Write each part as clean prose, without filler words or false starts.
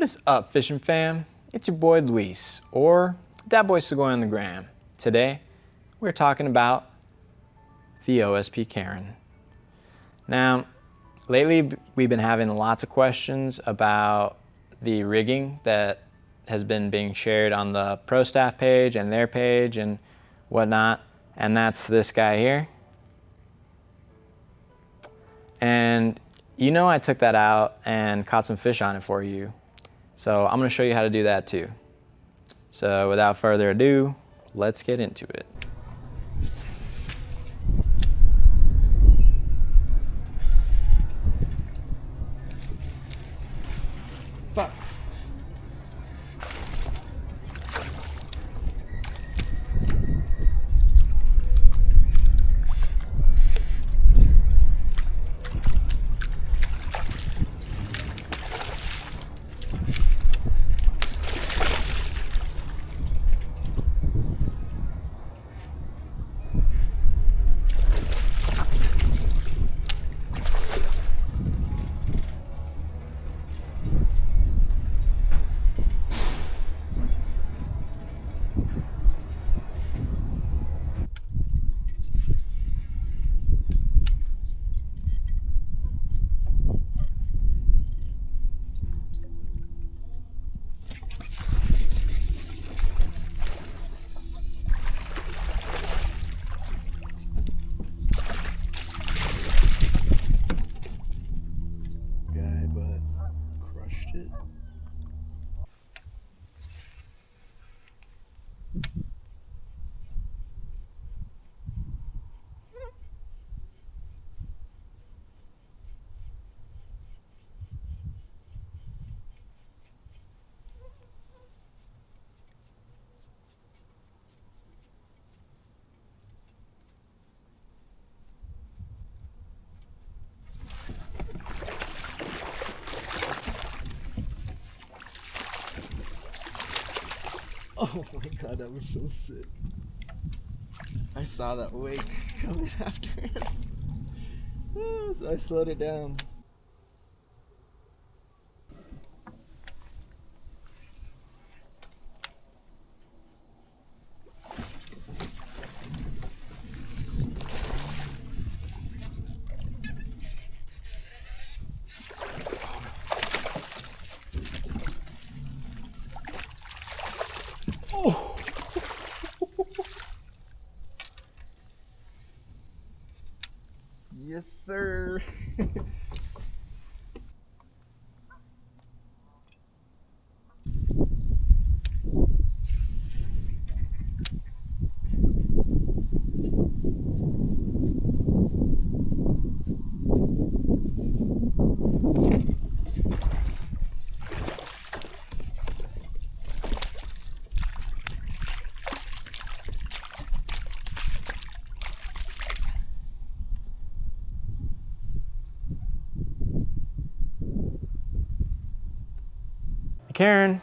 What is up, fishing fam? It's your boy Luis, or that boy Segoy on the gram. Today, we're talking about the OSP Karen. Now, lately we've been having lots of questions about the rigging that has been being shared on the pro staff page and their page and whatnot, and that's this guy here. And you know I took that out and caught some fish on it for you. So I'm gonna show you how to do that too. So without further ado, let's get into it. Fuck. Oh my god, that was so sick. I saw that wake coming after him. So I slowed it down. Oh. Yes, sir. The Karen,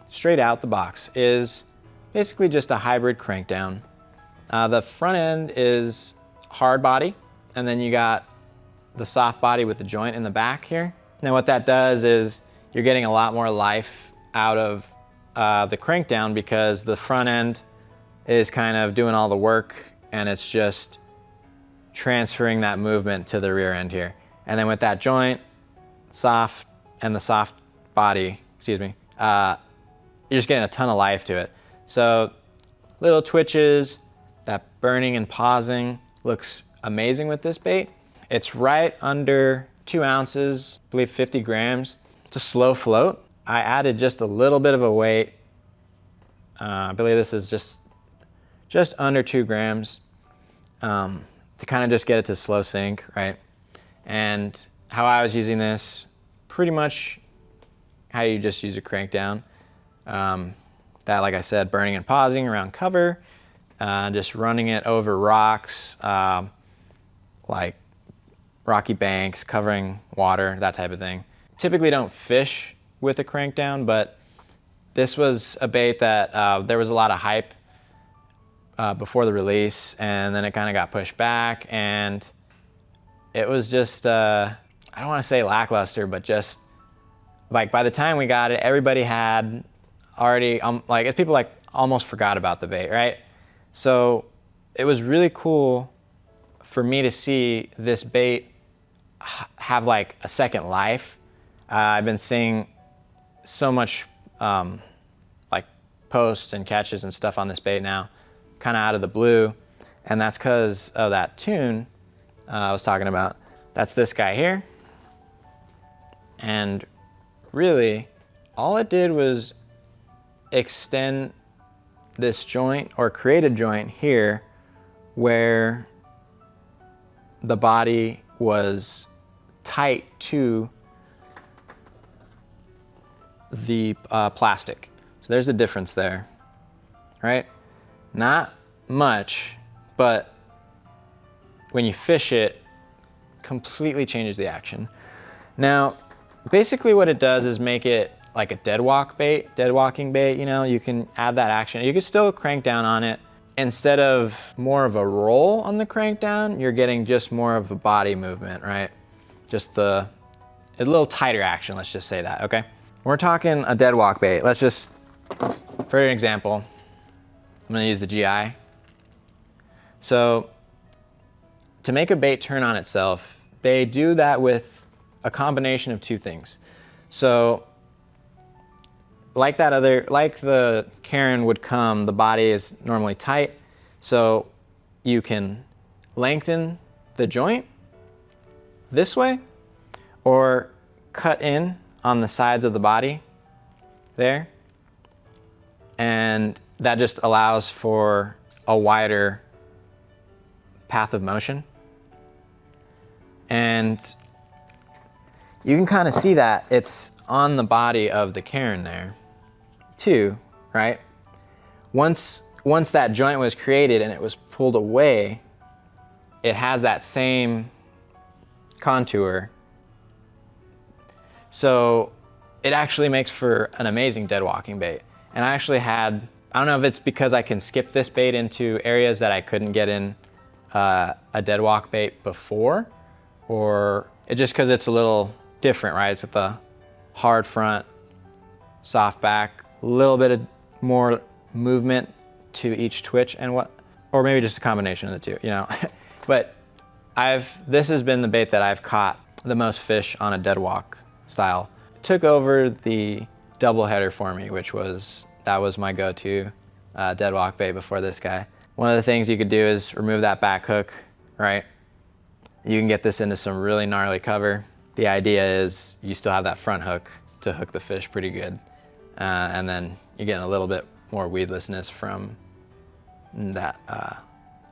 straight out the box, is basically just a hybrid crankdown. The front end is hard body, and then you got the soft body with the joint in the back here. Now what that does is you're getting a lot more life out of the crankdown because the front end is kind of doing all the work and it's just transferring that movement to the rear end here. And then with that joint, soft, and the soft body, excuse me, you're just getting a ton of life to it. So little twitches, that burning and pausing looks amazing with this bait. It's right under 2 ounces, I believe 50 grams. It's a slow float. I added just a little bit of a weight. I believe this is just under 2 grams to kind of just get it to slow sink, right? And how I was using this, pretty much how you just use a crank down. That, like I said, burning and pausing around cover, just running it over rocks, like rocky banks, covering water, that type of thing. Typically don't fish with a crank down, but this was a bait that there was a lot of hype before the release, and then it kind of got pushed back, and it was just, I don't want to say lackluster, but just like by the time we got it, everybody had already, like people like almost forgot about the bait, right? So it was really cool for me to see this bait have like a second life. I've been seeing so much like posts and catches and stuff on this bait now, kind of out of the blue. And that's because of that tune I was talking about. That's this guy here. And really, all it did was extend this joint, or create a joint here where the body was tight to the plastic. So there's a difference there, right? Not much, but when you fish it, completely changes the action. Now, basically what it does is make it like a dead walking bait, you know, you can add that action. You can still crank down on it. Instead of more of a roll on the crank down, you're getting just more of a body movement, right? Just a little tighter action, let's just say that, okay? We're talking a dead walk bait. Let's just, for an example, I'm gonna use the GI. So to make a bait turn on itself, they do that with a combination of two things. So like the Karen would come, the body is normally tight. So you can lengthen the joint this way or cut in on the sides of the body there. And that just allows for a wider path of motion. And you can kind of see that it's on the body of the Karen there too, right? Once that joint was created and it was pulled away, it has that same contour. So it actually makes for an amazing dead walking bait. And I actually had, I don't know if it's because I can skip this bait into areas that I couldn't get in a dead walk bait before, or it just because it's a little different, right? It's with the hard front, soft back, a little bit of more movement to each twitch and or maybe just a combination of the two, you know? But this has been the bait that I've caught the most fish on a dead walk style. It took over the double header for me, that was my go-to dead walk bait before this guy. One of the things you could do is remove that back hook, right? You can get this into some really gnarly cover. The idea is you still have that front hook to hook the fish pretty good. And then you're getting a little bit more weedlessness from that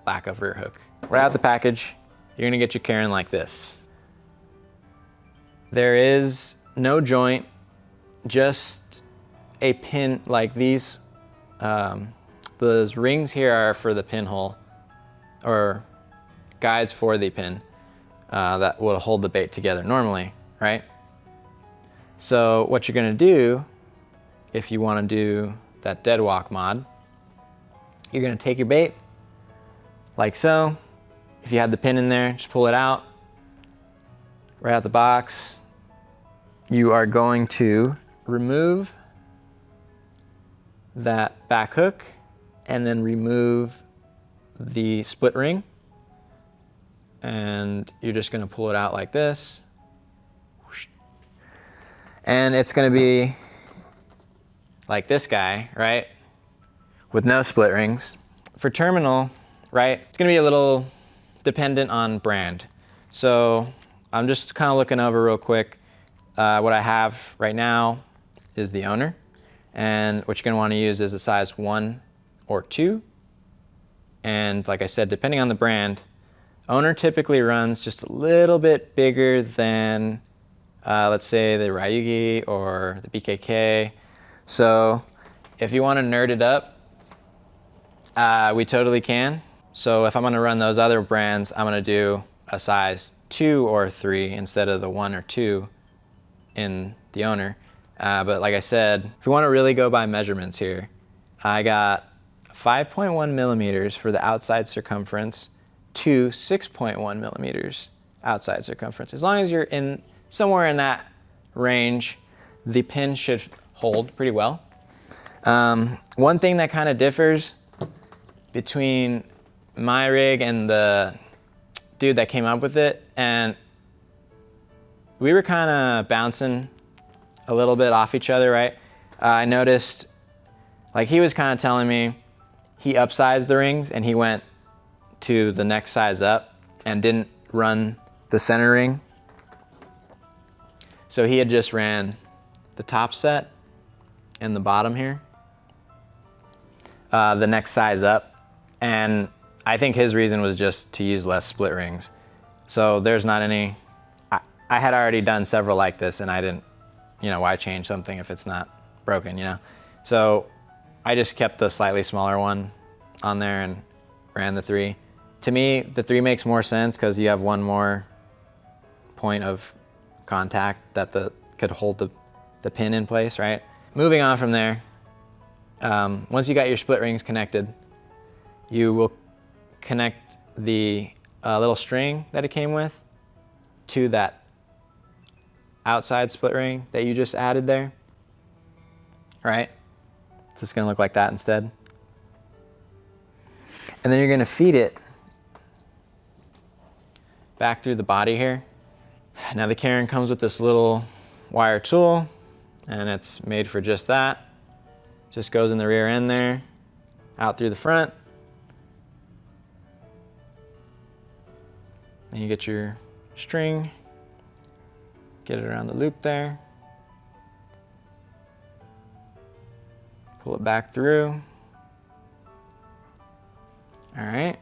lack of rear hook. Right out the package, you're gonna get your Karen like this. There is no joint, just a pin like these. Those rings here are for the pinhole, or guides for the pin that will hold the bait together normally, right? So what you're gonna do, if you wanna do that dead walk mod, you're gonna take your bait like so. If you had the pin in there, just pull it out, right out the box. You are going to remove that back hook and then remove the split ring. And you're just gonna pull it out like this. And it's gonna be like this guy, right? With no split rings. For terminal, right, it's gonna be a little dependent on brand. So I'm just kind of looking over real quick. What I have right now is the owner. And what you're gonna wanna use is a size 1 or 2. And like I said, depending on the brand, owner typically runs just a little bit bigger than, let's say the Ryugi or the BKK. So if you wanna nerd it up, we totally can. So if I'm gonna run those other brands, I'm gonna do a size 2 or 3 instead of the 1 or 2 in the owner. But like I said, if you wanna really go by measurements here, I got 5.1 millimeters for the outside circumference to 6.1 millimeters outside circumference. As long as you're in somewhere in that range, the pin should hold pretty well. One thing that kind of differs between my rig and the dude that came up with it, and we were kind of bouncing a little bit off each other, right? I noticed, like, he was kind of telling me he upsized the rings and he went to the next size up and didn't run the center ring. So he had just ran the top set and the bottom here, the next size up. And I think his reason was just to use less split rings. So there's not any, I had already done several like this and I didn't, you know, why change something if it's not broken, you know? So I just kept the slightly smaller one on there and ran the 3. To me, the 3 makes more sense because you have one more point of contact that could hold the pin in place, right? Moving on from there, once you got your split rings connected, you will connect the little string that it came with to that outside split ring that you just added there, right? So it's gonna look like that instead. And then you're gonna feed it back through the body here. Now the Karen comes with this little wire tool and it's made for just that. Just goes in the rear end there, out through the front. And you get your string, get it around the loop there. Pull it back through. All right.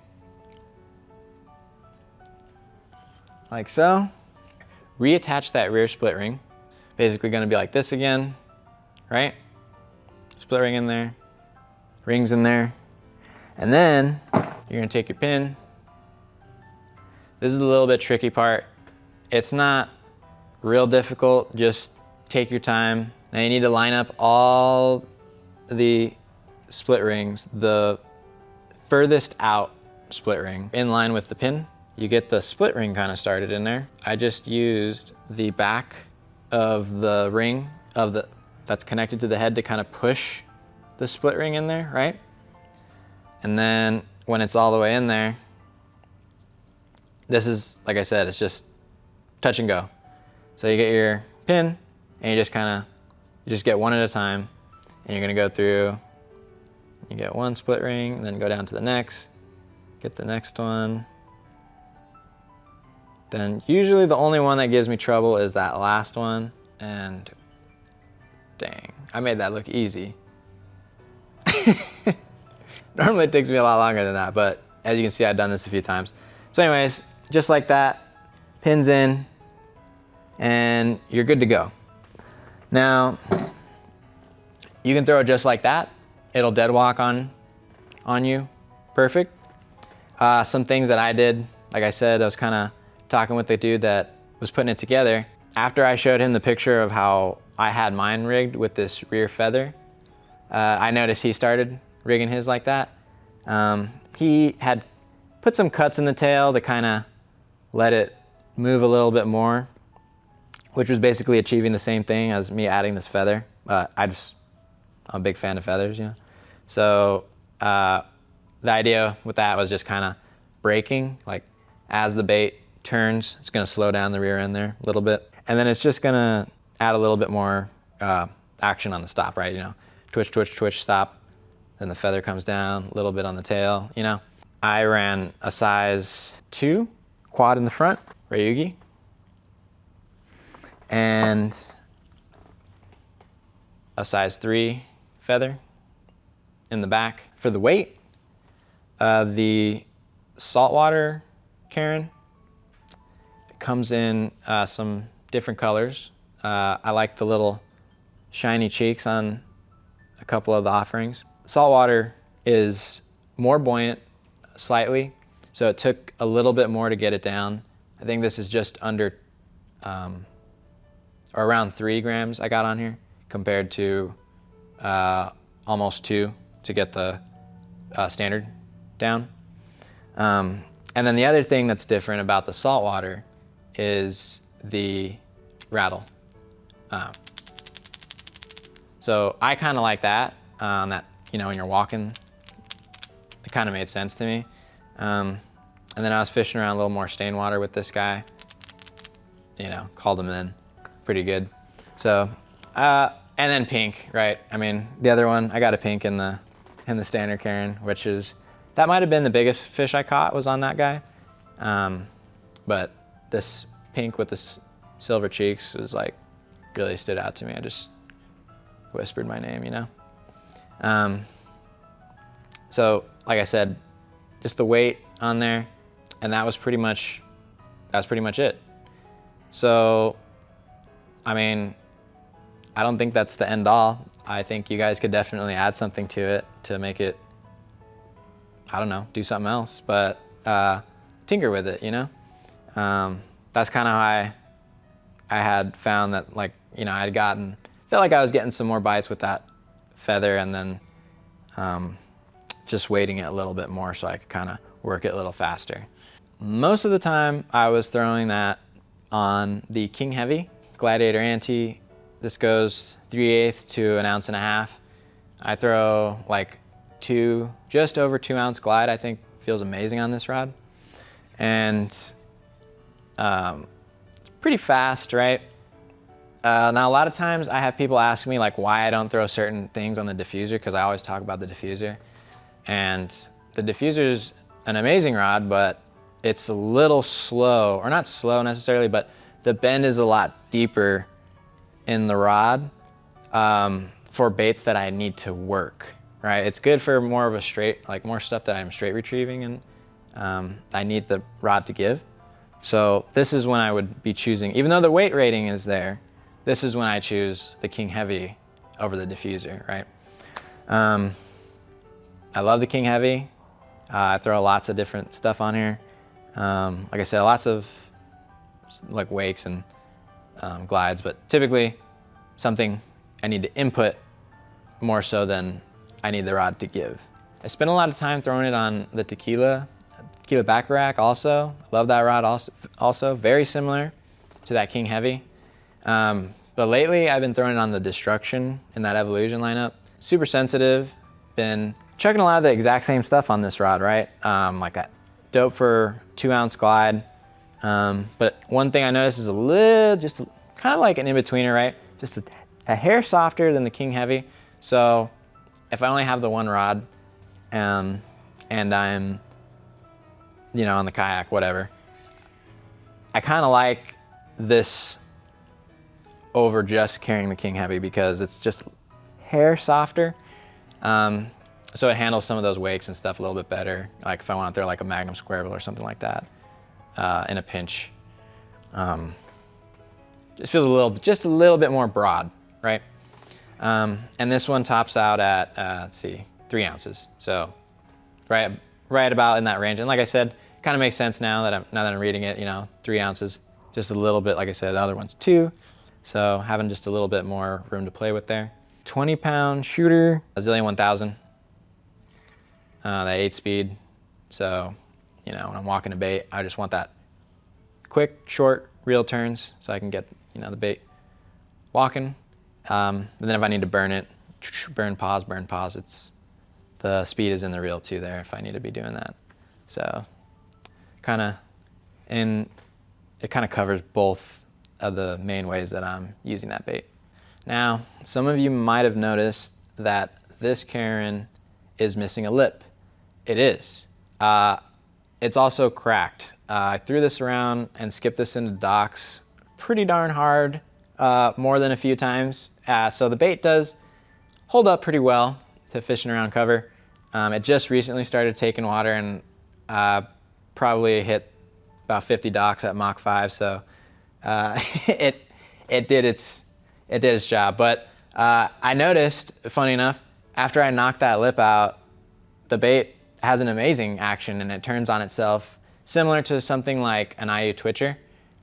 Like so. Reattach that rear split ring. Basically gonna be like this again, right? Split ring in there, rings in there. And then you're gonna take your pin. This is a little bit tricky part. It's not real difficult, just take your time. Now you need to line up all the split rings, the furthest out split ring in line with the pin. You get the split ring kind of started in there. I just used the back of the ring that's connected to the head to kind of push the split ring in there, right? And then when it's all the way in there, this is, like I said, it's just touch and go. So you get your pin and you just get one at a time, and you're gonna go through, you get one split ring and then go down to the next, get the next one. Then usually the only one that gives me trouble is that last one, and dang, I made that look easy. Normally it takes me a lot longer than that, but as you can see, I've done this a few times. So anyways, just like that, pins in, and you're good to go. Now, you can throw it just like that. It'll dead walk on you, perfect. Some things that I did, like I said, I was kind of talking with the dude that was putting it together. After I showed him the picture of how I had mine rigged with this rear feather, I noticed he started rigging his like that. He had put some cuts in the tail to kind of let it move a little bit more, which was basically achieving the same thing as me adding this feather. I'm a big fan of feathers, you know. So the idea with that was just kind of braking, like as the bait turns, it's gonna slow down the rear end there a little bit. And then it's just gonna add a little bit more action on the stop, right? You know, twitch, twitch, twitch, stop. Then the feather comes down, a little bit on the tail, you know. I ran a size 2 quad in the front, Ryugi. And a size 3 feather in the back. For the weight, the Saltwater Karen comes in some different colors. I like the little shiny cheeks on a couple of the offerings. Saltwater is more buoyant slightly, so it took a little bit more to get it down. I think this is just under or around 3 grams I got on here, compared to almost 2 to get the standard down. And then the other thing that's different about the Saltwater is the rattle. So I kind of like that, that, you know, when you're walking, it kind of made sense to me. And then I was fishing around a little more stain water with this guy, you know, called him in pretty good. So, and then pink, right? I mean, the other one, I got a pink in the standard Karen, which is, that might've been the biggest fish I caught was on that guy. But this pink with the silver cheeks was like, really stood out to me. I just whispered my name, you know? So like I said, just the weight on there, and that was pretty much it. So, I mean, I don't think that's the end all. I think you guys could definitely add something to it to make it, I don't know, do something else, but tinker with it, you know? That's kind of how I had found that, like, you know, felt like I was getting some more bites with that feather, and then just weighting it a little bit more so I could kind of work it a little faster. Most of the time I was throwing that on the King Heavy Gladiator Ante. This goes 3/8 to 1.5 ounces. I throw like just over 2 ounce glide. I think feels amazing on this rod. And it's pretty fast, right? Now a lot of times I have people ask me like why I don't throw certain things on the diffuser, because I always talk about the diffuser. And the diffuser is an amazing rod, but it's a little slow, or not slow necessarily, but the bend is a lot deeper in the rod for baits that I need to work, right? It's good for more of a straight, like more stuff that I'm straight retrieving, and I need the rod to give. So this is when I would be choosing, even though the weight rating is there, this is when I choose the King Heavy over the diffuser, right? I love the King Heavy. I throw lots of different stuff on here. Like I said, lots of like wakes and glides, but typically something I need to input more so than I need the rod to give. I spent a lot of time throwing it on the tequila back rack also. Love that rod also, very similar to that King Heavy. But lately I've been throwing it on the Destruction in that Evoluzion lineup. Super sensitive, been chucking a lot of the exact same stuff on this rod, right? Like that dope for 2 ounce glide. But one thing I noticed is just kind of like an in-betweener, right? Just a hair softer than the King Heavy. So if I only have the one rod and I'm, you know, on the kayak, whatever, I kind of like this over just carrying the King Heavy because it's just hair softer. So it handles some of those wakes and stuff a little bit better. Like if I want to throw like a Magnum Square Bill or something like that in a pinch. Just feels just a little bit more broad, right? And this one tops out at, let's see, 3 ounces. So right about in that range. And like I said, it kind of makes sense now that I'm reading it, you know, 3 ounces, just a little bit, like I said, the other one's 2. So having just a little bit more room to play with there. 20-pound shooter, a Zillion 1000. That 8-speed. So, you know, when I'm walking a bait, I just want that quick, short, reel turns so I can get, you know, the bait walking. And then if I need to burn it, burn, pause, the speed is in the reel too there if I need to be doing that. So it kind of covers both of the main ways that I'm using that bait. Now, some of you might have noticed that this Karen is missing a lip. It is. It's also cracked. I threw this around and skipped this into docks pretty darn hard, more than a few times. So the bait does hold up pretty well to fishing around cover. It just recently started taking water and probably hit about 50 docks at Mach 5. So it did its job. But I noticed, funny enough, after I knocked that lip out, the bait has an amazing action and it turns on itself, similar to something like an IU Twitcher,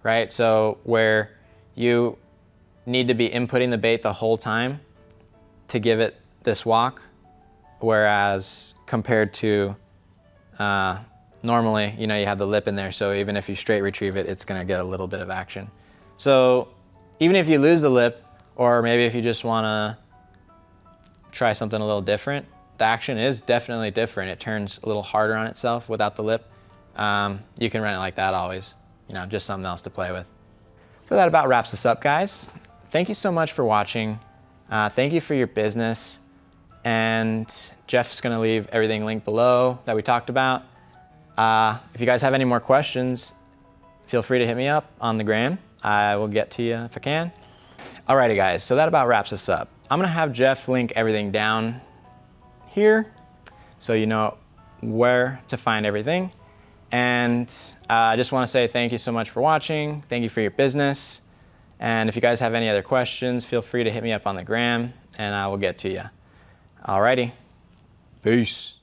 right? So where you need to be inputting the bait the whole time to give it this walk, whereas compared to normally, you know, you have the lip in there, so even if you straight retrieve it, it's gonna get a little bit of action. So even if you lose the lip, or maybe if you just wanna try something a little different. The action is definitely different. It turns a little harder on itself without the lip. You can run it like that always, you know, just something else to play with. So that about wraps us up, guys. Thank you so much for watching. Thank you for your business. And Jeff's gonna leave everything linked below that we talked about. If you guys have any more questions, feel free to hit me up on the gram. I will get to you if I can. Alrighty guys, so that about wraps us up. I'm gonna have Jeff link everything down here so you know where to find everything. And I just wanna say thank you so much for watching. Thank you for your business. And if you guys have any other questions, feel free to hit me up on the gram and I will get to you. Alrighty, peace.